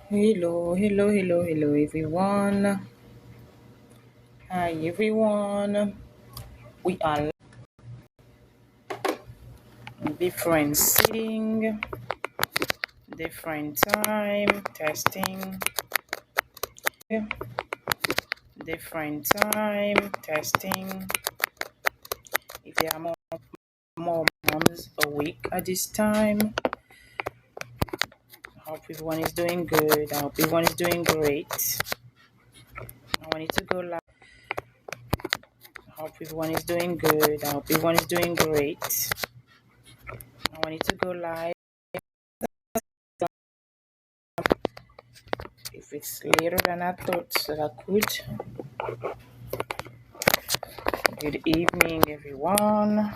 Hello, everyone. Hi, everyone. We are different sitting, different time, testing, different time, testing. If there are more moms awake at this time, I hope everyone is doing good. I hope everyone is doing great. I want you to go live. I hope everyone is doing good. I hope everyone is doing great. I want you to go live. If it's later than I thought that I could. Good evening, everyone.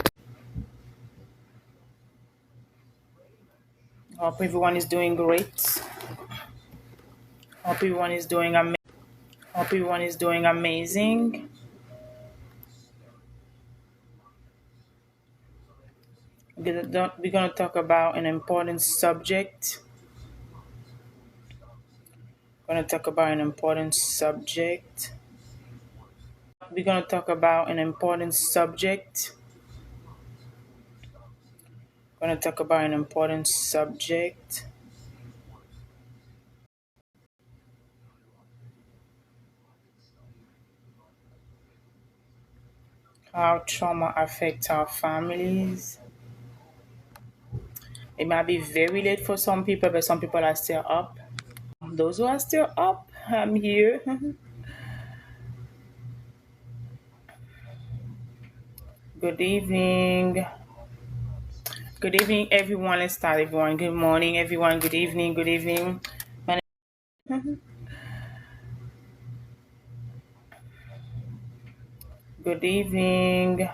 Hope everyone is doing great. Hope everyone is doing Hope everyone is doing amazing. We're gonna talk about an important subject. We're gonna talk about an important subject. We're gonna talk about an important subject. We're gonna talk about an important subject. How trauma affects our families. It might be very late for some people, but some people are still up. Those who are still up, I'm here. Good evening. Good evening, everyone. Let's start, everyone. Good morning, everyone. Good evening. Good evening. Good evening.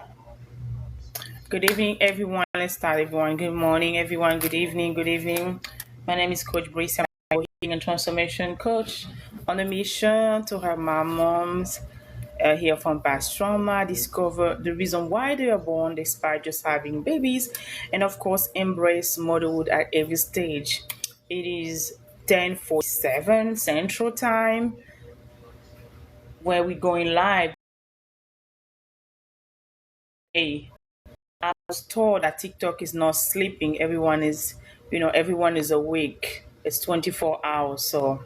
Good evening, everyone. Let's start, everyone. Good morning, everyone. Good evening. Good evening. My name is Coach Bricia, healing and transformation coach on a mission to help my moms heal from past trauma, discover the reason why they are born despite just having babies, and of course, embrace motherhood at every stage. It is 10:47 Central Time where we're going live. Hey, I was told that TikTok is not sleeping. Everyone is awake. It's 24 hours. So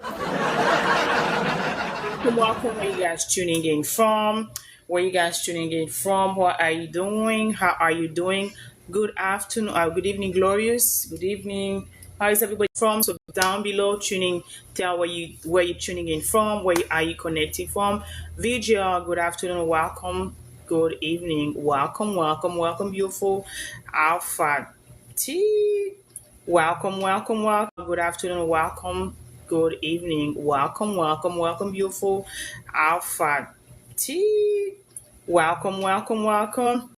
welcome where you guys tuning in from. Where you guys tuning in from? What are you doing? How are you doing? Good afternoon. Good evening, Glorious. Good evening. How is everybody from? So down below, tell where you tuning in from. Where are you connecting from? VGR. Good afternoon. Welcome. Good evening. Welcome, beautiful Alpha T. Welcome. Good afternoon. Welcome. Good evening. Welcome, beautiful Alpha T. Welcome. Welcome,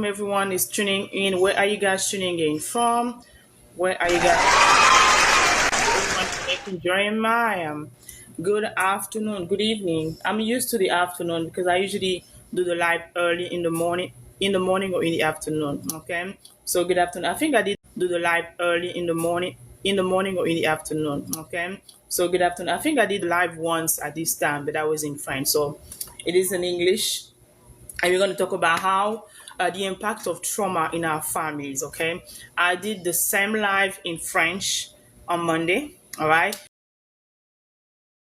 everyone is tuning in. Where are you guys tuning in from? Where are you guys connecting? Jeremiah. Good afternoon. Good evening. I'm used to the afternoon because I usually do the live early in the morning or in the afternoon. Okay. So good afternoon. I think I did do the live early in the morning or in the afternoon. Okay. So good afternoon. I think I did live once at this time, but I was in French. So it is in English, and we're going to talk about how the impact of trauma in our families. Okay, I did the same live in French on Monday. All right,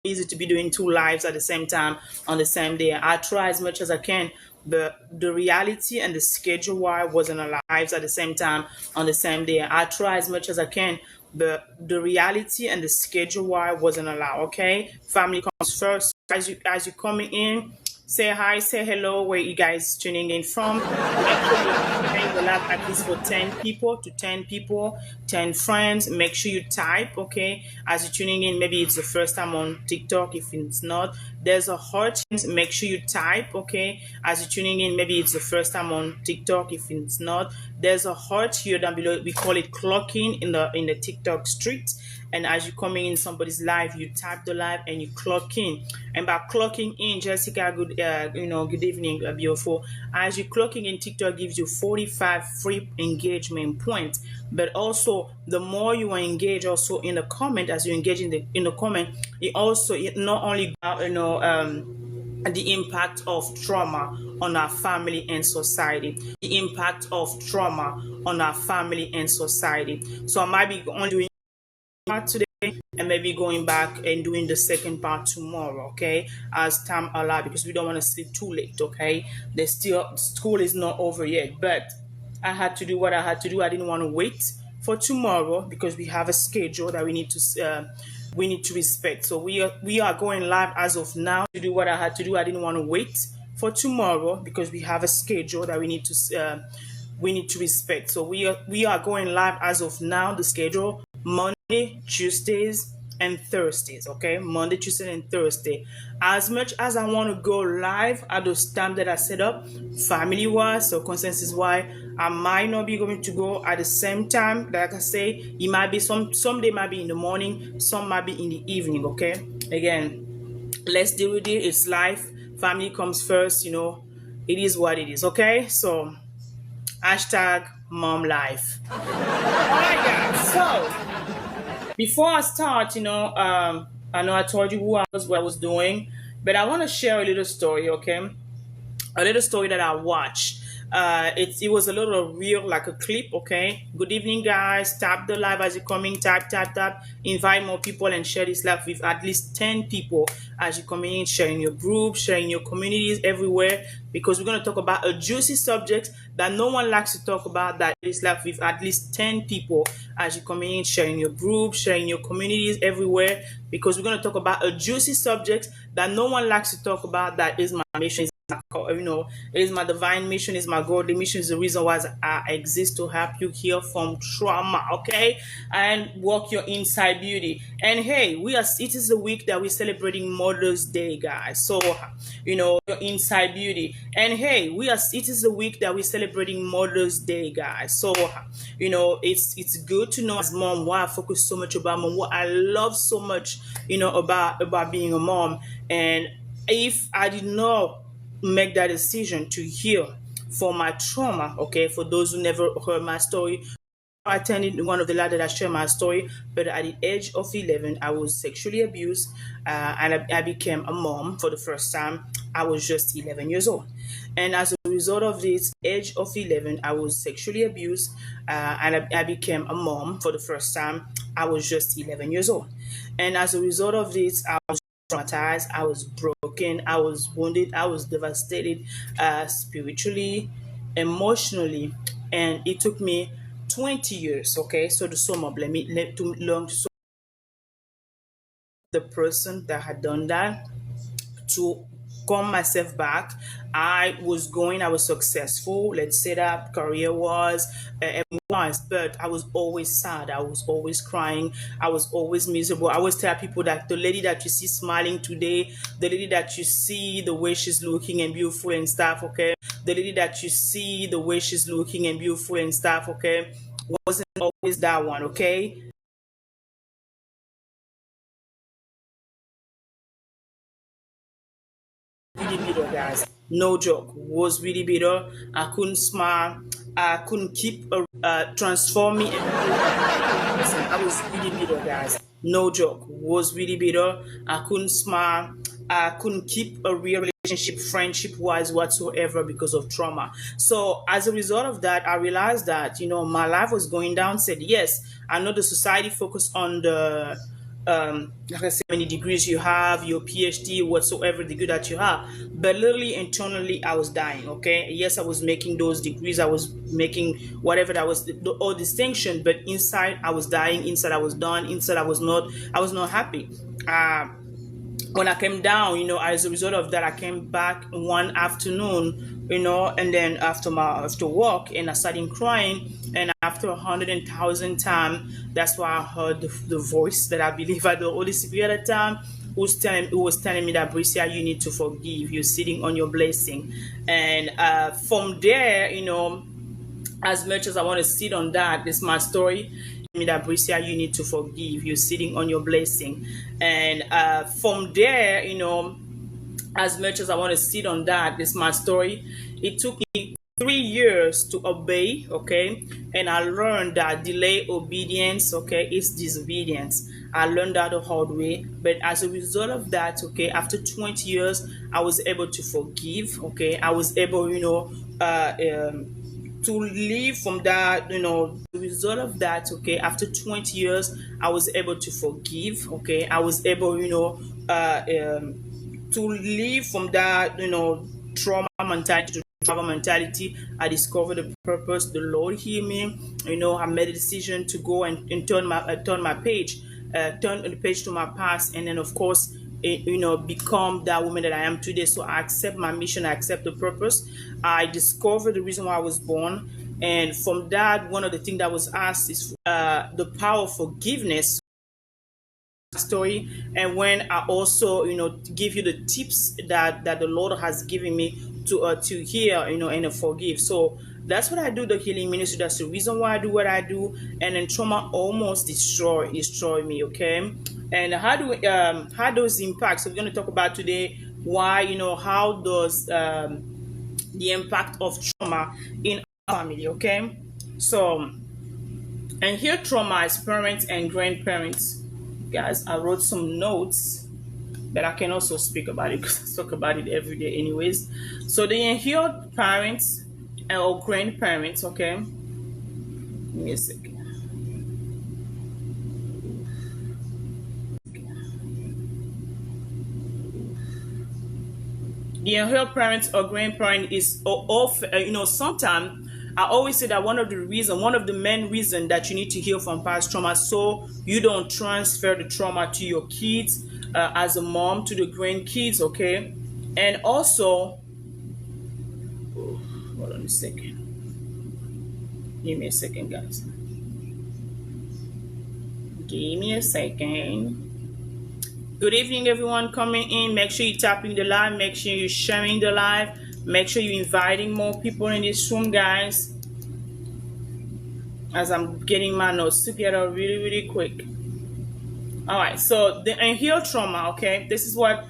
easy to be doing two lives at the same time on the same day. I try as much as I can, but the reality and the schedule why wasn't allowed lives at the same time on the same day. I try as much as I can, but the reality and the schedule why wasn't allowed. Okay, family comes first. As you coming in, say hi, say hello, where you guys tuning in from. Make sure you're sharing the live at least for 10 people to 10 people, 10 friends. Make sure you type, okay? As you're tuning in, maybe it's the first time on TikTok. If it's not, there's a heart. Make sure you type, okay? As you're tuning in, maybe it's the first time on TikTok. If it's not, there's a heart here down below. We call it clocking in the TikTok street. And as you're coming in somebody's live, you tap the live and you clock in. And by clocking in, Jessica, good evening, beautiful. As you're clocking in, TikTok gives you 45 free engagement points. But also, the more you are engaged, also in the comment, as you engage in the comment, it not only the impact of trauma on our family and society. The impact of trauma on our family and society. So I might be only doing part today and maybe going back and doing the second part tomorrow, okay, as time allows, because we don't want to sleep too late, okay. There's still, school is not over yet, but I had to do what I had to do. I didn't want to wait for tomorrow because we have a schedule that we need to respect. So we are going live as of now to do what I had to do. I didn't want to wait for tomorrow because we have a schedule that we need to respect. So we are going live as of now. The schedule: Monday, Tuesdays, and Thursdays. Okay, Monday, Tuesday, and Thursday. As much as I want to go live at those times that I set up, family wise, circumstances wise, I might not be going to go at the same time. Like I say, it might be some day might be in the morning, some might be in the evening. Okay, again, let's deal with it. It's life. Family comes first. It is what it is. Okay, so hashtag mom life. All right, guys. So before I start, I know I told you what I was doing, but I want to share a little story, okay? A little story that I watched. It was a little reel, like a clip. Okay. Good evening, guys. Tap the live as you're coming. Tap tap tap. Invite more people and share this live with at least 10 people as you come in. Sharing your group, sharing your communities everywhere. Because we're gonna talk about a juicy subject that no one likes to talk about. That is live with at least 10 people as you come in. Sharing your group, sharing your communities everywhere. Because we're gonna talk about a juicy subject that no one likes to talk about. That is my mission. It is my divine mission, is my godly mission, is the reason why I exist, to help you heal from trauma, okay, and walk your inside beauty. And hey, it is the week that we're celebrating Mother's Day, guys. So your inside beauty. And hey, it is the week that we're celebrating Mother's Day, guys. So it's good to know, as mom, why I focus so much about mom, what I love so much, about being a mom. And if I did not make that decision to heal for my trauma, okay, for those who never heard my story, I attended one of the lads that I share my story, but at the age of 11, I was sexually abused, and I became a mom for the first time. I was just 11 years old. And as a result of this, age of 11, I was sexually abused, and I became a mom for the first time. I was just 11 years old. And as a result of this, I was traumatized, I was broken, I was wounded, I was devastated, spiritually, emotionally, and it took me 20 years. Okay, so to sum up, let to learn the person that had done that, to come myself back. I was successful. Let's say that career was, was, but I was always sad. I was always crying. I was always miserable. I always tell people that the lady that you see smiling today, the lady that you see the way she's looking and beautiful and stuff, okay, the lady that you see the way she's looking and beautiful and stuff, okay, wasn't always that one, okay. Really bitter, guys. No joke. Was really bitter. I couldn't smile. I couldn't keep transforming. Listen, I was really bitter, guys. No joke. Was really bitter. I couldn't smile. I couldn't keep a real relationship, friendship wise, whatsoever, because of trauma. So as a result of that, I realized that my life was going down. Said yes, I know the society focused on the like I say, many degrees you have, your PhD, whatsoever degree that you have, but literally internally, I was dying. Okay, yes, I was making those degrees, I was making whatever that was all distinction, but inside, I was dying. Inside, I was done. Inside, I was not happy. When I came down, as a result of that, I came back one afternoon, and then after work, and I started crying. And after 100,000 times, that's why I heard the voice that I believe at the Holy Spirit at the time, who was telling me that, Bricia, you need to forgive. You're sitting on your blessing. And from there, as much as I want to sit on that, it's my story. me that Bricia, you need to forgive. You're sitting on your blessing, and from there, as much as I want to sit on that, it's my story. It took me 3 years to obey, okay, and I learned that delay obedience, okay, is disobedience. I learned that the hard way, but as a result of that, okay, after 20 years, I was able to forgive, okay, I was able, to live from that, the result of that, okay, after 20 years, I was able to forgive, okay, I was able, to live from that, trauma mentality to trauma mentality. I discovered the purpose. The Lord healed me. I made a decision to go and turn my page, turn the page to my past, and then of course, become that woman that I am today. So I accept my mission. I accept the purpose. I discovered the reason why I was born, and from that, one of the things that was asked is the power of forgiveness story, and when I also give you the tips that the Lord has given me to hear, and to forgive. So that's what I do, the healing ministry. That's the reason why I do what I do. And then trauma almost destroy me, okay. And how does impact. So we're going to talk about today why, how does the impact of trauma in our family, okay. So, and here trauma is parents and grandparents. Guys, I wrote some notes, but I can also speak about it because I talk about it every day anyways. So the unhealed parents or grandparents, okay. Give me a second. The unhealed parents or grandparent is of sometimes I always say that one of the main reason that you need to heal from past trauma, so you don't transfer the trauma to your kids, as a mom, to the grandkids, okay. And also, hold on a second, give me a second, guys, give me a second. Good evening, everyone coming in. Make sure you're tapping the live. Make sure you're sharing the live. Make sure you're inviting more people in this room, guys. As I'm getting my notes together really, really quick. All right. So the unhealed trauma. Okay, this is what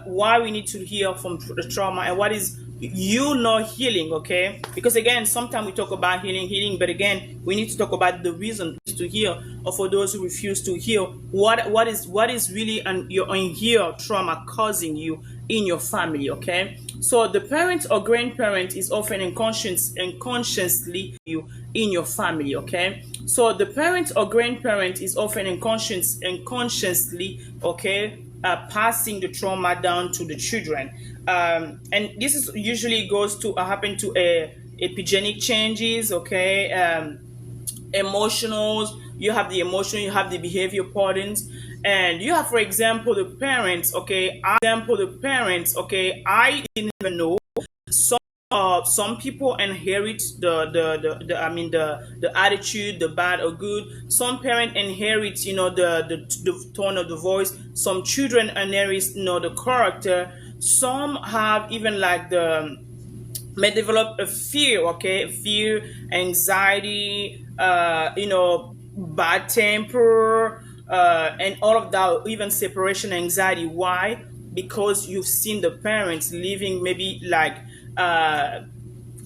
why we need to heal from the trauma, and what is healing. Okay, because again, sometimes we talk about healing, but again, we need to talk about the reason to heal, or for those who refuse to heal, what is really your unhealed trauma causing you in your family, okay. So the parent or grandparent is often unconsciously you in your family, okay. So the parent or grandparent is often unconsciously, okay, passing the trauma down to the children, and this is usually goes to happen to epigenetic changes, okay. Emotionals, you have the emotional, you have the behavior patterns, and you have, for example, the parents, okay. I didn't even know some people inherit the I mean the attitude, the bad or good. Some parent inherit the tone of the voice. Some children inherit the character. Some have even like the may develop a fear, okay, fear, anxiety, bad temper, and all of that, even separation anxiety. Why? Because you've seen the parents living maybe like,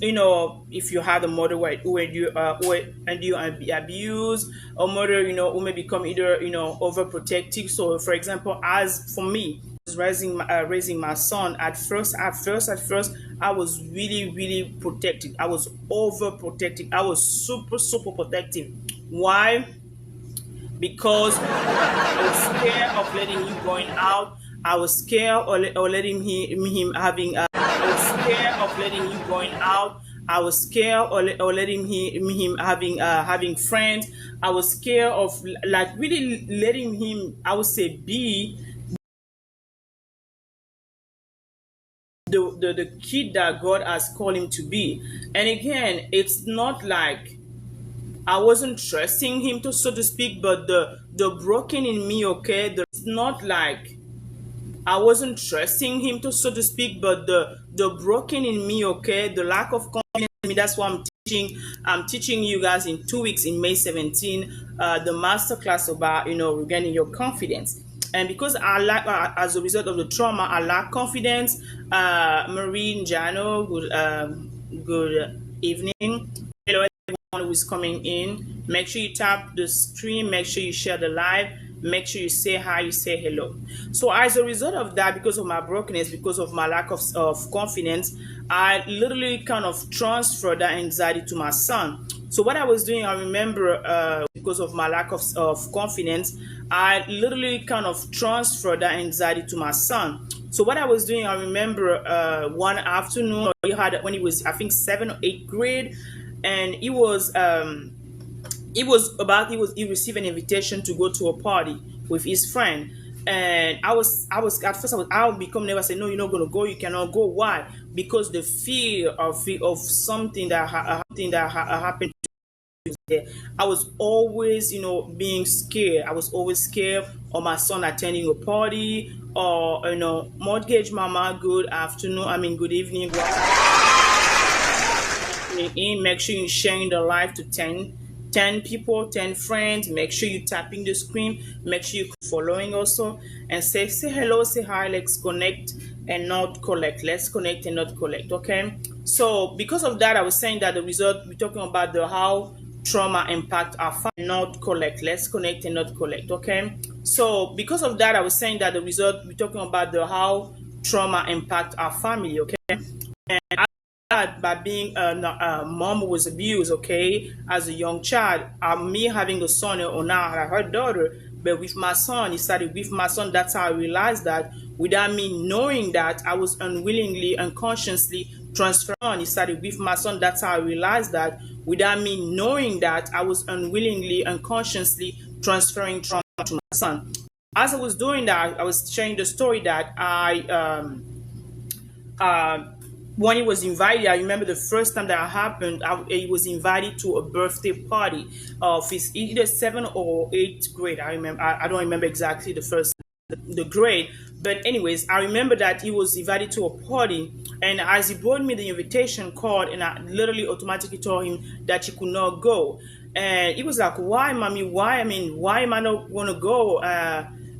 if you have a mother and you abuse, or mother, who may become either, overprotective. So, for example, as for me, raising my son, at first, I was really protective. I was overprotective. I was super protective. Why? Because I was scared of letting him going out. I was scared or letting him having. I was scared of letting him going out. I was scared or letting him having friends. I was scared of like really letting him, I would say, be the kid that God has called him to be. And again, it's not like I wasn't trusting him, to so to speak, but the broken in me, okay. It's not like I wasn't trusting him, to so to speak, but the broken in me, okay. The lack of confidence in me. That's why I'm I'm teaching you guys in 2 weeks in May 17, the masterclass about regaining your confidence. And because I lack, as a result of the trauma, I lack confidence. Maureen, Jano, good evening. Hello, everyone who is coming in. Make sure you tap the screen. Make sure you share the live. Make sure you say hi, you say hello. So as a result of that, because of my brokenness, because of my lack of confidence, I literally kind of transferred that anxiety to my son. So what I was doing, I remember, because of my lack of confidence, I literally kind of transferred that anxiety to my son. So what I was doing, I remember, one afternoon he had, when he was, I think, 7 or 8 grade, and he received an invitation to go to a party with his friend. And I was at first, I would become nervous. I say, no, you're not going to go, you cannot go. Why? Because the fear of something that happened there. I was always, being scared. I was always scared of my son attending a party, or, mortgage mama, good afternoon, good evening, in. Make sure you're sharing the live to 10 people, 10 friends. Make sure you're tapping the screen. Make sure you're following also. And say hello, say hi, let's connect and not collect. Let's connect and not collect, okay? So because of that, I was saying that the result, we're talking about the how trauma impact our family, not collect. Let's connect and not collect, okay? So because of that, I was saying that the result, we're talking about the how trauma impact our family, okay? And by being a mom who was abused, okay, as a young child, me having a son, or now her daughter, but with my son, it started with my son. That's how I realized that without me knowing that, I was unwillingly, unconsciously transferring. It started with my son. That's how I realized that without me knowing that, I was unwillingly, unconsciously transferring trauma to my son. As I was doing that, I was sharing the story that uh, when he was invited, I remember the first time that happened, he was invited to a birthday party of his either 7 or 8 grade. I don't remember exactly the grade, but anyways, I remember that he was invited to a party, and as he brought me the invitation card, and I literally automatically told him that he could not go. And he was like, why, mommy? Why am I not going to go?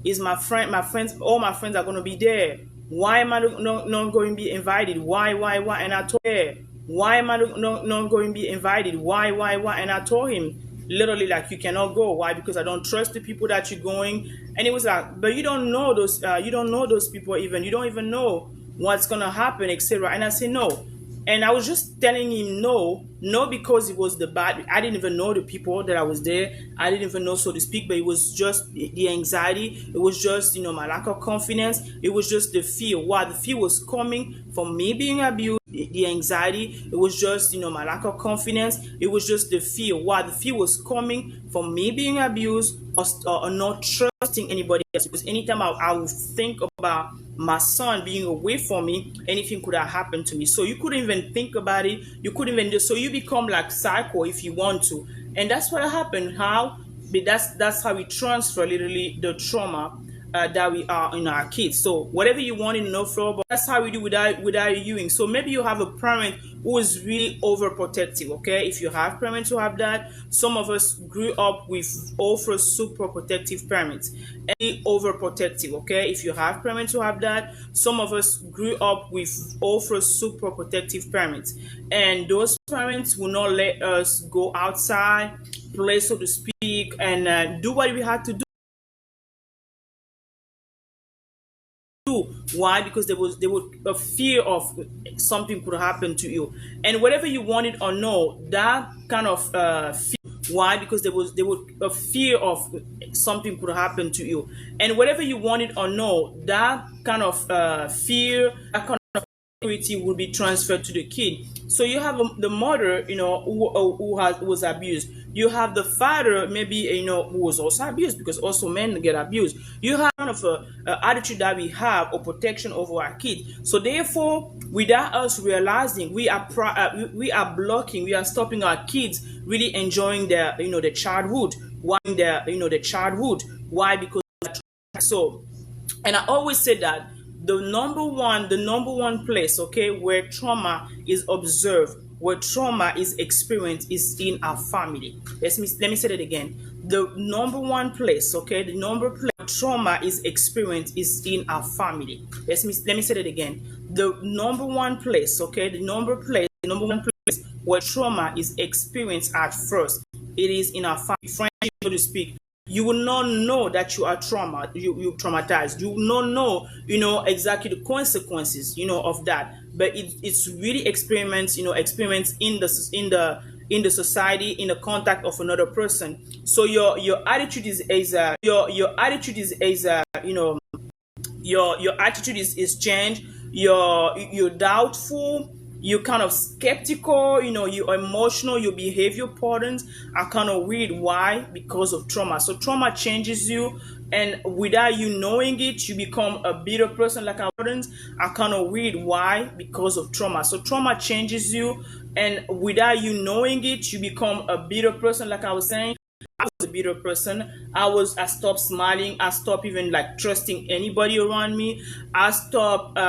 Is my friends, all my friends are going to be there. Why am I not going to be invited? Why? And I told him, why am I not going to be invited? Why? And I told him, literally, like, you cannot go. Why? Because I don't trust the people that you're going. And it was like, but you don't know those. You don't know those people even. You don't even know what's gonna happen, etc. And I said no. And I was just telling him no, no, because it was the bad. I didn't even know the people that I was there. I didn't even know, so to speak, but it was just the anxiety. It was just, my lack of confidence. It was just the fear. Why? The fear was coming from me being abused. The anxiety. It was just, my lack of confidence. It was just the fear. Why? The fear was coming from me being abused, or not trusting anybody else. Because anytime I would think about my son being away from me, anything could have happened to me. So you couldn't even think about it. You couldn't even do. So you become like psycho if you want to, and that's what happened. How? But that's how we transfer literally the trauma that we are in our kids. So whatever you want to know, Flo, but that's how we do without viewing. So maybe you have a parent who is really overprotective. Okay, if you have parents who have that, some of us grew up with over super protective parents. Any overprotective. Okay, if you have parents who have that, some of us grew up with over super protective parents, and those parents will not let us go outside, play, so to speak, and do what we had to do. Why? Because there was a fear of something could happen to you, and whatever you wanted or no, that kind of fear. Why? Because there was a fear of something could happen to you, and whatever you wanted or no, that kind of fear, that kind of security will be transferred to the kid. So you have the mother, who was abused. You have the father, maybe, who was also abused, because also men get abused. You have kind of a attitude that we have, or protection over our kids. So therefore, without us realizing, we are blocking, we are stopping our kids really enjoying their childhood. Why? Their childhood. Why? Because so, and I always say that the number one place, okay, where trauma is observed where trauma is experienced is in our family. Let me say that again. The number one place, okay, the number place trauma is experienced is in our family. Let me say that again. The number one place, okay, the number one place where trauma is experienced at first, it is in our family. Friendship, so to speak. You will not know that you are you traumatized. You will not know, exactly the consequences, of that. But it's really experiments in the society, in the contact of another person. So your attitude is your attitude is your attitude is changed. You're doubtful, you're kind of skeptical, you're emotional, your behavior patterns are kind of weird. Why? Because of trauma. So trauma changes you, and without you knowing it, you become a bitter person. Like our patterns are kind of weird. Why? Because of trauma. So trauma changes you, and without you knowing it, you become a bitter person. Like I was saying, I was a bitter person. I stopped smiling. I stopped even like trusting anybody around me. I stopped,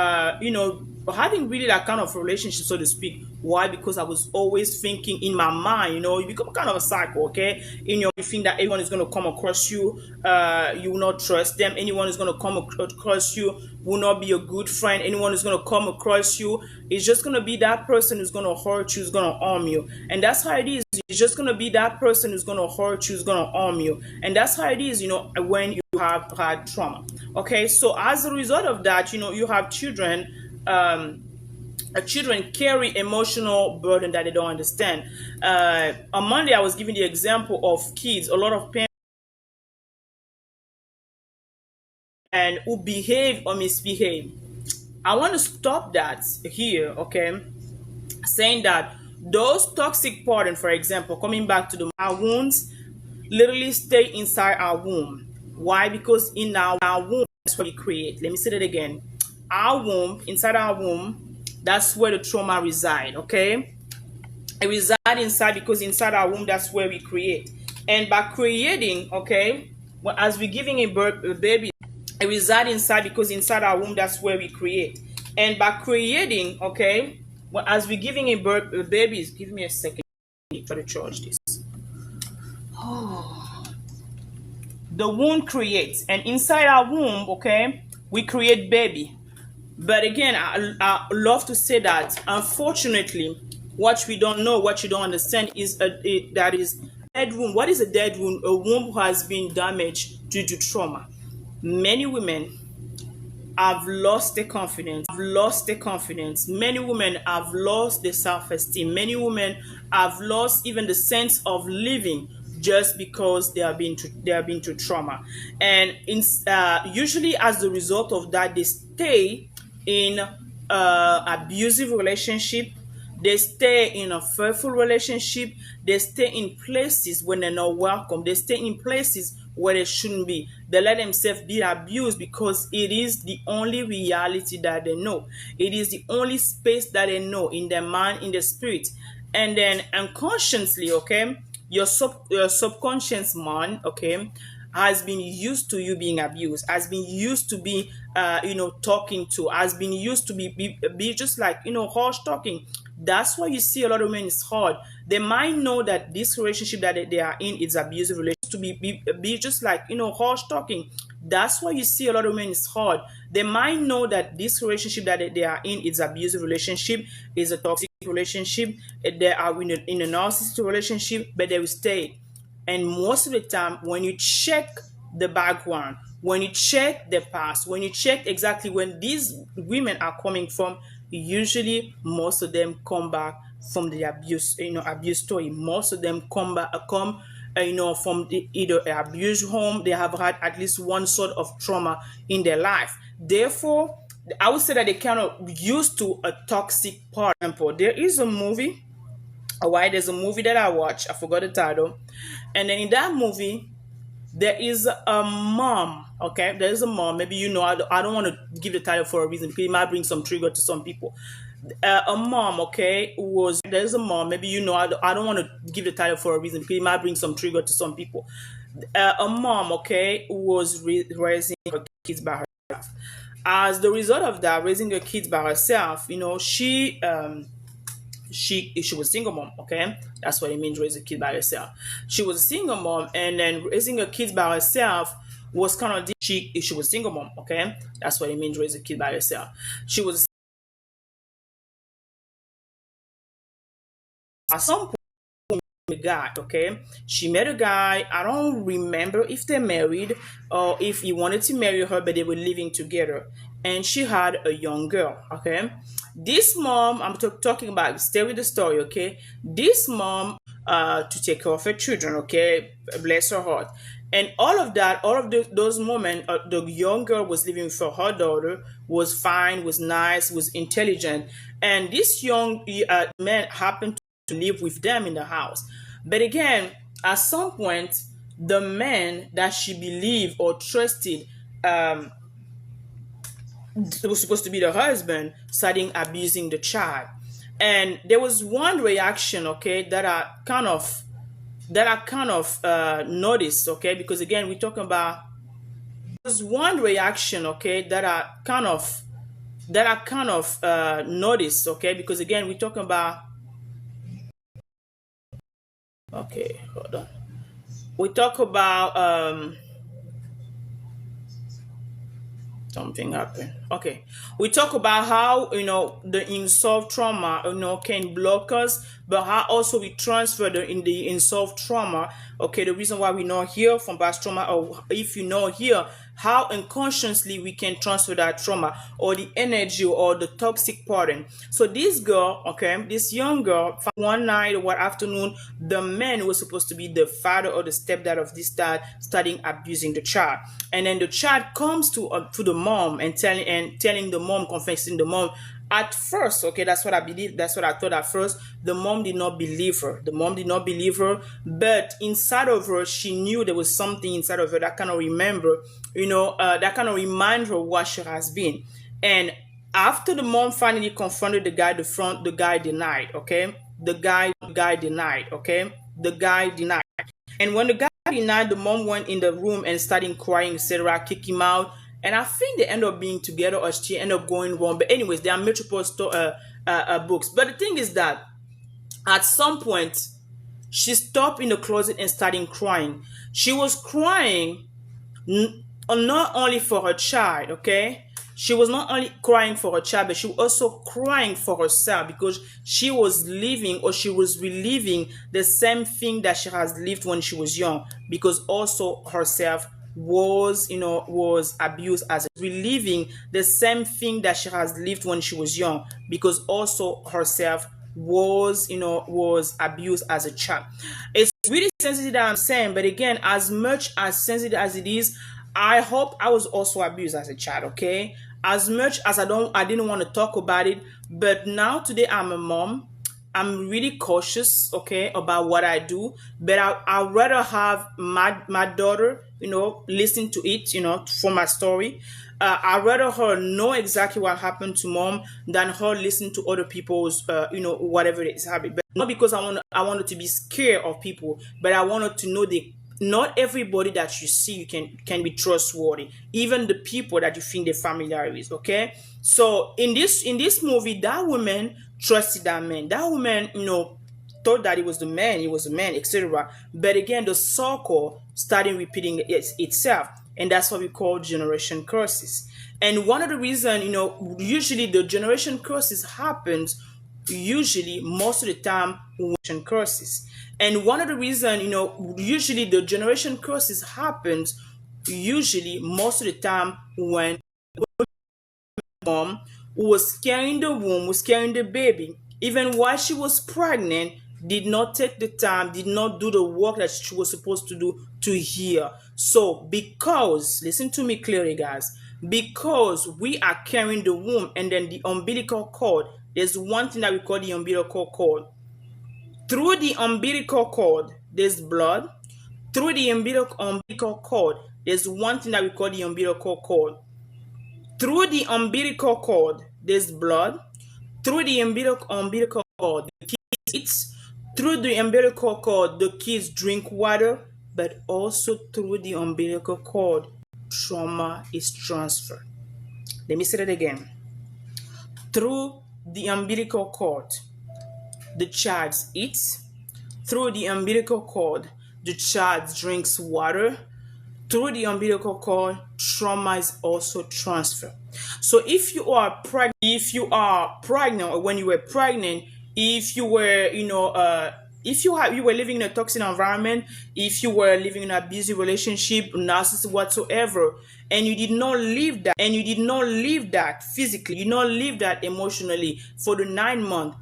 having really that kind of relationship, so to speak. Why? Because I was always thinking in my mind, you become kind of a cycle, okay? You think that everyone is going to come across you. You will not trust them. Anyone is going to come across you will not be a good friend. Anyone is going to come across you, it's just going to be that person who's going to hurt you, who's going to harm you. And that's how it is. It's just going to be that person who's going to hurt you, who's going to harm you. And that's how it is, when you have had trauma. Okay, so as a result of that, you have children. Children carry emotional burden that they don't understand. On Monday, I was giving the example of kids. A lot of parents and who behave or misbehave. I want to stop that here, okay? Saying that those toxic patterns, for example, coming back to our wounds, literally stay inside our womb. Why? Because in our womb, that's what we create. Let me say that again. Our womb, inside our womb, that's where the trauma reside, okay? It reside inside because inside our womb, that's where we create. And by creating, okay, well, as we're giving a baby, it reside inside because inside our womb, that's where we create. And by creating, okay, well, as we're giving a baby, give me a second. Try to charge this. The womb creates, and inside our womb, okay, we create baby. But again, I love to say that unfortunately, what we don't know, what you don't understand is that is dead womb. What is a dead womb? A womb who has been damaged due to trauma. Many women have lost their confidence. Many women have lost their self-esteem. Many women have lost even the sense of living just because they have been through trauma. And usually as a result of that, they stay in abusive relationship. They stay in a fearful relationship. They stay in places when they're not welcome. They stay in places where they shouldn't be. They let themselves be abused because it is the only reality that they know. It is the only space that they know in their mind, in their spirit. And then unconsciously, okay, your subconscious mind, okay, has been used to you being abused, has been used to be talking to, has been used to be just like harsh talking. That's why you see a lot of men is hard. They might know that this relationship that they are in is abusive relationship to be just like harsh talking. That's why you see a lot of men is hard. They might know that this relationship that they are in is abusive relationship, is a toxic relationship. They are in a narcissistic relationship, but they will stay. And most of the time, when you check the background, when you check the past, when you check exactly when these women are coming from, usually most of them come back from the abuse story. Most of them come back, from either abuse home. They have had at least one sort of trauma in their life. Therefore, I would say that they kind of used to a toxic part. For example, there is a movie. Why there's a movie that I watched. I forgot the title. And then in that movie, there is a mom. Okay, there is a mom. Maybe I don't want to give the title for a reason because it might bring some trigger to some people. A mom, okay, there's a mom. Maybe I don't want to give the title for a reason because it might bring some trigger to some people. A mom, okay, who was raising her kids by herself. As the result of that, raising her kids by herself, she was single mom. Okay, that's what it means raise a kid by herself. She was a single mom, and then raising her kids by herself was kind of she was single mom. Okay, that's what it means raise a kid by herself. She was at some point a guy. Okay, she met a guy. I don't remember if they're married or if he wanted to marry her, but they were living together, and she had a young girl. Okay, this mom, I'm talking about, stay with the story. Okay, this mom to take care of her children. Okay, bless her heart. And all of that, all of those moments, the young girl was living for her daughter, was fine, was nice, was intelligent, and this young man happened to live with them in the house. But again, at some point, the man that she believed or trusted was supposed to be the husband starting abusing the child. And there was one reaction, okay, that I kind of noticed, okay, because again we're talking about there's one reaction, okay, that I kind of noticed, okay, because again we're talking about okay, hold on. We talk about something happened. Okay. We talk about how, the unsolved trauma, can block us, but how also we transfer in the unsolved trauma. Okay. The reason why we not hear from past trauma, or if you know here, how unconsciously we can transfer that trauma or the energy or the toxic pattern. So this girl, okay, this young girl, one night or one afternoon, the man who was supposed to be the father or the stepdad of this child starting abusing the child, and then the child comes to the mom and telling the mom, confessing the mom. At first, okay, that's what I believe. That's what I thought at first. The mom did not believe her. The mom did not believe her, but inside of her, she knew there was something inside of her that kind of remember, that kind of remind her what she has been. And after the mom finally confronted the guy, the guy denied. Okay, the guy denied. Okay, the guy denied. And when the guy denied, the mom went in the room and started crying, etc., kick him out. And I think they end up being together or she end up going wrong. But anyways, they are multiple books. But the thing is that at some point, she stopped in the closet and started crying. She was crying not only for her child, okay? She was not only crying for her child, but she was also crying for herself because she was living or she was reliving the same thing that she has lived when she was young, because also herself was abused as reliving the same thing that she has lived when she was young, because also herself was abused as a child. It's really sensitive that I'm saying, but again, as much as sensitive as it is, I hope I was also abused as a child, okay? As much as I didn't want to talk about it, but now today I'm a mom. I'm really cautious, okay, about what I do. But I'd rather have my daughter, listen to it, for my story. I'd rather her know exactly what happened to mom than her listen to other people's, whatever it is happening. But not because I want her to be scared of people, but I want her to know that not everybody that you see you can be trustworthy, even the people that you think they're familiar with, okay? So in this movie, that woman trusted that man. That woman, thought that it was the man, it was the man, etc. But again, the circle started repeating itself, and that's what we call generation curses. And one of the reasons, usually the generation curses happens usually most of the time when generation curses. And one of the reasons, usually the generation curses happens usually most of the time when mom who was carrying the womb, was carrying the baby, even while she was pregnant, did not take the time, did not do the work that she was supposed to do to heal. So, because, listen to me clearly, guys, because we are carrying the womb and then the umbilical cord, there's one thing that we call the umbilical cord. Through the umbilical cord, there's blood. Through the umbilical cord, there's one thing that we call the umbilical cord. Through the umbilical cord, there's blood. Through the umbilical cord, the kids eat. Through the umbilical cord, the kids drink water. But also through the umbilical cord, trauma is transferred. Let me say that again. Through the umbilical cord, the child eats. Through the umbilical cord, the child drinks water. Through the umbilical cord, trauma is also transferred. So if you are pregnant, or when you were pregnant, if you were, if you were living in a toxic environment, if you were living in an abusive relationship, narcissism whatsoever, and you did not live that physically, you did not live that emotionally for the 9 months,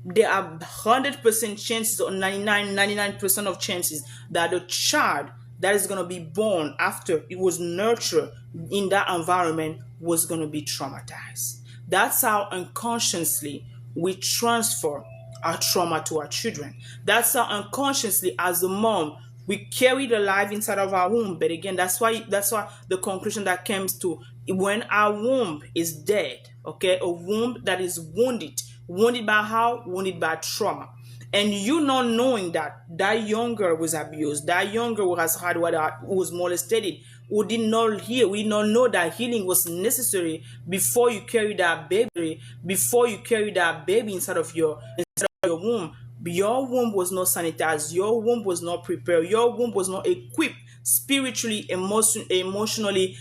there are 100% chances, or 99% of chances that the child that is going to be born after it was nurtured in that environment was going to be traumatized. That's how unconsciously we transfer our trauma to our children. That's how unconsciously, as a mom, we carry the life inside of our womb. But again, that's why the conclusion that comes to, when our womb is dead, okay, a womb that is wounded by how? Wounded by trauma. And you not knowing that that young girl was abused, that young girl who has had who was molested, who did not heal, we did not know that healing was necessary before you carry that baby inside of your womb. Your womb was not sanitized, your womb was not prepared, your womb was not equipped spiritually, emotionally,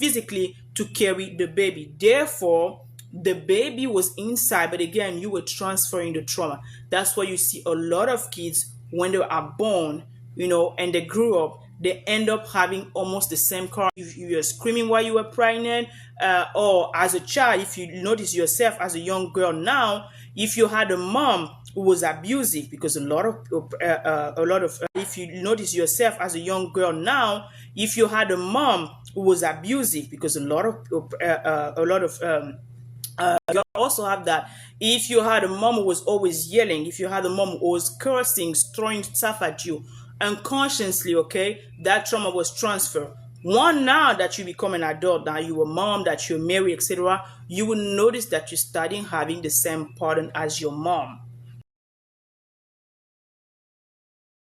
physically, to carry the baby. Therefore, the baby was inside, but again, you were transferring the trauma. That's why you see a lot of kids when they are born, and they grew up, they end up having almost the same car. If you were screaming while you were pregnant, or as a child, if you notice yourself as a young girl now, if you had a mom who was abusive, because if you notice yourself as a young girl now, if you had a mom who was abusive, because you also have that. If you had a mom who was always yelling, if you had a mom who was cursing, throwing stuff at you, unconsciously, okay, that trauma was transferred. One, now that you become an adult, now you a mom, that you're married, etc., you will notice that you're starting having the same pattern as your mom.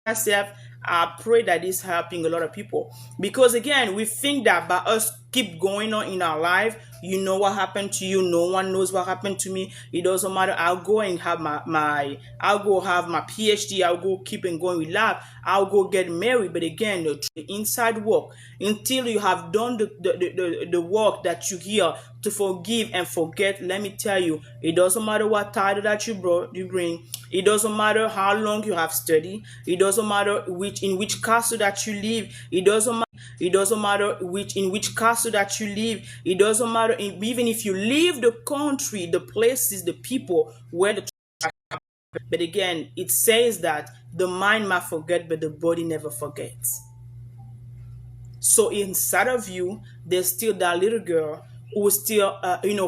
Myself, I pray that this helping a lot of people, because again, we think that by us keep going on in our life, you know what happened to you, no one knows what happened to me. It doesn't matter. I'll go and have I'll go have my PhD. I'll go keep and going with life. I'll go get married. But again, the inside work, until you have done the work that you hear to forgive and forget. Let me tell you, it doesn't matter what title that you bring. It doesn't matter how long you have studied. It doesn't matter in which castle that you live. It doesn't matter in which castle that you live. It doesn't matter even if you leave the country, the places, the people where the. But again, it says that the mind might forget, but the body never forgets. So inside of you, there's still that little girl who is still,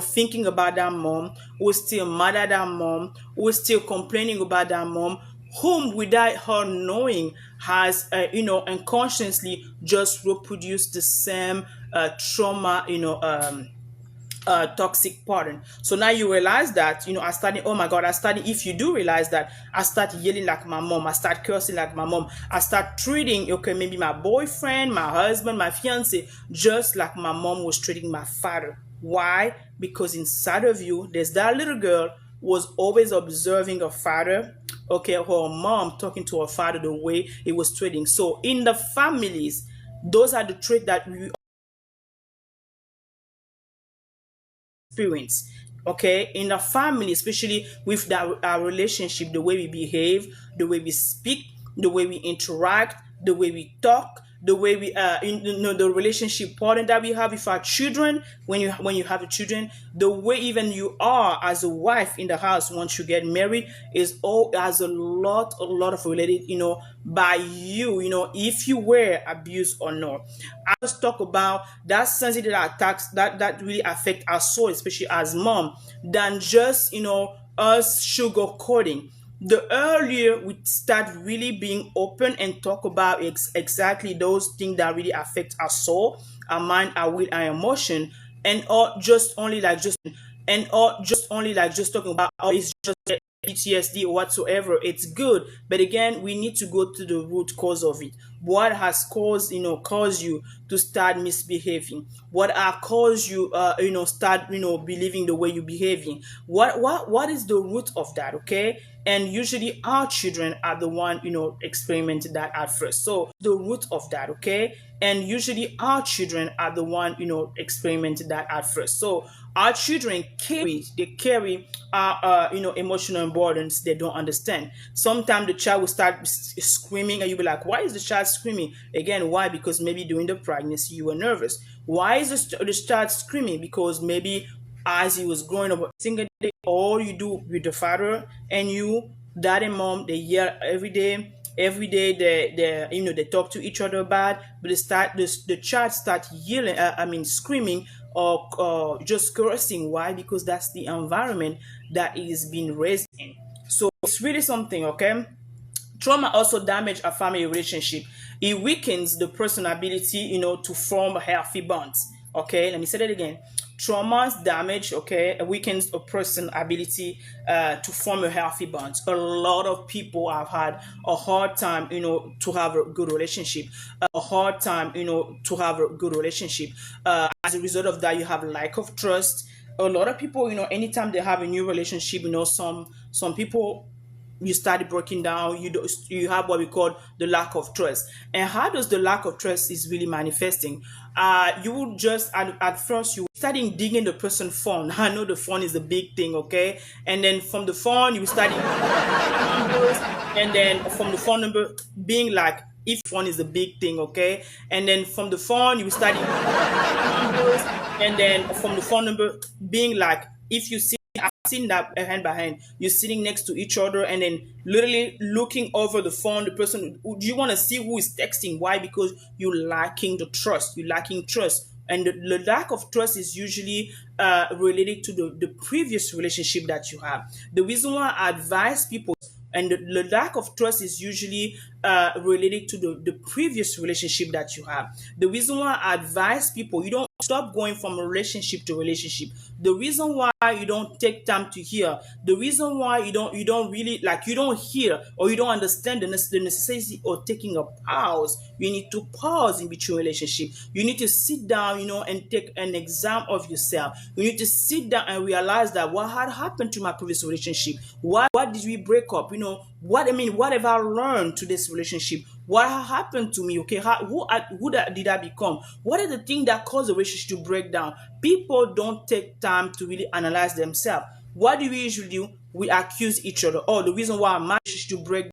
thinking about that mom, who is still mad at that mom, who is still complaining about that mom, whom without her knowing has, unconsciously just reproduced the same trauma, toxic pattern. So now you realize that, I started, oh my God, if you do realize that, I start yelling like my mom, I start cursing like my mom, I start treating, okay, maybe my boyfriend, my husband, my fiance, just like my mom was treating my father. Why? Because inside of you, there's that little girl who was always observing her father, okay, her mom talking to her father the way he was treating. So in the families, those are the traits that we experience, okay, in the family, especially with our relationship, the way we behave, the way we speak, the way we interact, the way we talk, the way we the relationship pattern that we have with our children, when you have a children, the way even you are as a wife in the house once you get married, is all has a lot of related, by if you were abused or not. I just talk about that sensitive attacks that really affect our soul, especially as mom, than just us sugarcoating. The earlier we start really being open and talk about exactly those things that really affect our soul, our mind, our will, our emotion, and or just only like just talking about, oh, it's just PTSD or whatsoever. It's good, but again, we need to go to the root cause of it. What has caused you to start misbehaving? What are caused you start believing the way you're behaving? What is the root of that? Okay, and usually our children are the one experimenting that at first. So the root of that, okay? And usually our children are the one experimenting that at first. So our children carry emotional burdens they don't understand. Sometimes the child will start screaming and you'll be like, why is the child screaming? Again, why? Because maybe during the pregnancy you were nervous. Why is the child screaming? Because maybe as he was growing up, single day, all you do with the father and you, dad and mom, they yell every day. Every day they talk to each other bad, but the child start yelling, screaming or just cursing. Why? Because that's the environment that is being raised in. So it's really something, okay? Trauma also damages a family relationship. It weakens the person ability, to form healthy bonds. Okay, let me say that again. Trauma's damage, okay, weakens a person ability to form a healthy bond. A lot of people have had a hard time, to have a good relationship. A hard time, to have a good relationship. As a result of that, you have lack of trust. A lot of people, anytime they have a new relationship, some people, you start breaking down, you have what we call the lack of trust. And how does the lack of trust is really manifesting? You will just at first you starting digging the person phone. I know the phone is a big thing, okay? And then from the phone you start numbers, and then from the phone number being like, if phone is a big thing, okay? And then from the phone you start numbers, and then from the phone number being like, if you see, I've seen that hand by hand. You're sitting next to each other and then literally looking over the phone. The person, do you want to see who is texting? Why? Because you're lacking the trust. You're lacking trust. And the lack of trust is usually related to the previous relationship that you have. The reason why I advise people, and the lack of trust is usually related to the previous relationship that you have. The reason why I advise people, you don't stop going from relationship to relationship. The reason why you don't take time to hear, the reason why you don't really, like, you don't hear or you don't understand the necessity of taking a pause. You need to pause in between relationship. You need to sit down, and take an exam of yourself. You need to sit down and realize that what had happened to my previous relationship. What did we break up? What have I learned to this relationship? What happened to me? Okay, did I become? What are the things that cause the relationship to break down? People don't take time to really analyze themselves. What do we usually do? We accuse each other. Oh, the reason why my relationship break